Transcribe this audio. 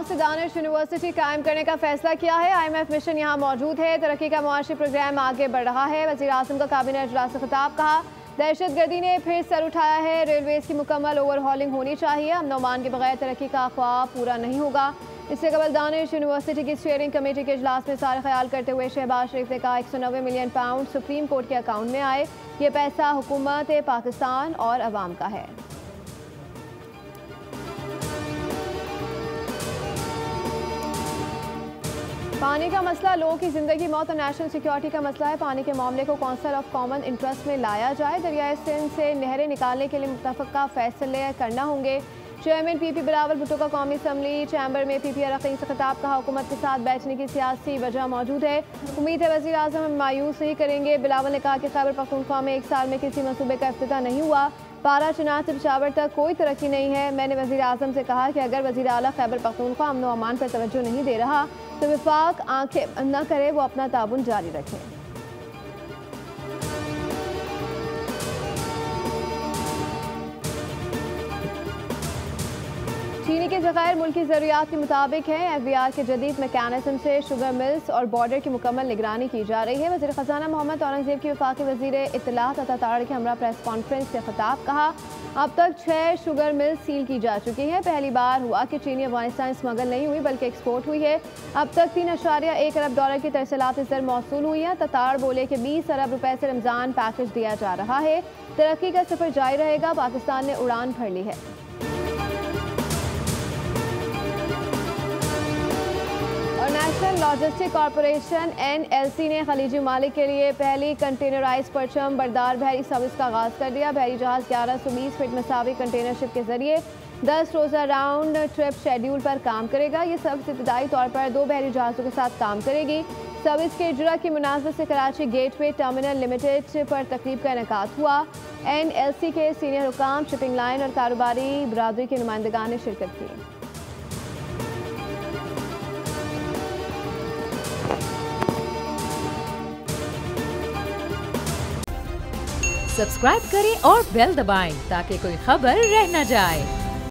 वक्त दानिश यूनिवर्सिटी कायम करने का फैसला किया है। IMF मिशन यहाँ मौजूद है। तरक्की का मुआशी प्रोग्राम आगे बढ़ रहा है। वज़ीर आज़म का काबीना इजलास से खिताब। कहा दहशतगर्दी ने फिर सर उठाया है। रेलवेज की मुकम्मल ओवरहॉलिंग होनी चाहिए। अमन अमान के बगैर तरक्की का ख्वाब पूरा नहीं होगा। इससे कबल दानिश यूनिवर्सिटी की स्टीयरिंग कमेटी के इजलास में सारे ख्याल करते हुए शहबाज शरीफ ने कहा 190 मिलियन पाउंड सुप्रीम कोर्ट के अकाउंट में आए। ये पैसा हुकूमत पाकिस्तान और अवाम का है। पानी का मसला लोगों की जिंदगी मौत और नेशनल सिक्योरिटी का मसला है। पानी के मामले को काउंसिल ऑफ कॉमन इंटरेस्ट में लाया जाए। दरियाए सिंध से नहरें निकालने के लिए मुत्तफ़क़ा फैसले करना होंगे। चेयरमैन PP बिलावल भुट्टो का कौमी असम्बली चैम्बर में PP अरकान से खिताब। कहा हुकूमत के साथ बैठने की सियासी वजह मौजूद है। उम्मीद है वज़ीर आज़म मायूस नहीं करेंगे। बिलावल ने कहा कि खैबर पख्तूनख्वा में 1 साल में किसी मनसूबे का इफ्तिताह नहीं हुआ। पारा चनाब से पेशावर तक कोई तरक्की नहीं है। मैंने वज़ीर आज़म से कहा कि अगर वज़ीर आला खैबर पख्तूनख्वा अमन व अमान पर तवज्जो नहीं दे रहा तो विफाक आंखें बंद न करे, वो अपना ताबुन जारी रखें। चीनी के ज़खायर मुल्की ज़रूरियात के मुताबिक हैं। FBR के जदीद मैकेनिज़्म से शुगर मिल्स और बॉर्डर की मुकम्मल निगरानी की जा रही है। वज़ीर ख़ज़ाना मोहम्मद औरंगज़ेब की वफ़ाक़ी वज़ीर इत्तलात अता ताड़ के हमरा प्रेस कॉन्फ्रेंस से खिताब। कहा अब तक 6 शुगर मिल्स सील की जा चुकी हैं। पहली बार हुआ कि चीनी अफगानिस्तान स्मगल नहीं हुई बल्कि एक्सपोर्ट हुई है। अब तक 3.1 अरब डॉलर की तरसलात इस दर मौसूल हुई है। तताड़ बोले कि 20 अरब रुपए से रमज़ान पैकेज दिया जा रहा है। तरक्की का सफ़र जारी रहेगा। पाकिस्तान ने उड़ान भर ली है। नेशनल लॉजिस्टिक कॉरपोरेशन NLC ने खलीजी मालिक के लिए पहली कंटेनराइज परचम बरदार बहरी सर्विस का आगाज़ कर दिया। बहरी जहाज़ 1120 फीट मसावी कंटेनरशिप के जरिए 10 रोज़ा राउंड ट्रिप शेड्यूल पर काम करेगा। ये सर्विस इब्तदाई तौर पर 2 बहरी जहाज़ों के साथ काम करेगी। सर्विस के इजरा की मुनासबत से कराची गेटवे टर्मिनल लिमिटेड पर तकरीब का इनेकाद हुआ। NLC के सीनियर हुकाम, शिपिंग लाइन और कारोबारी बरादरी के नुमाइंदगान ने शिरकत की। सब्सक्राइब करें और बेल दबाएं ताकि कोई खबर रह न जाए।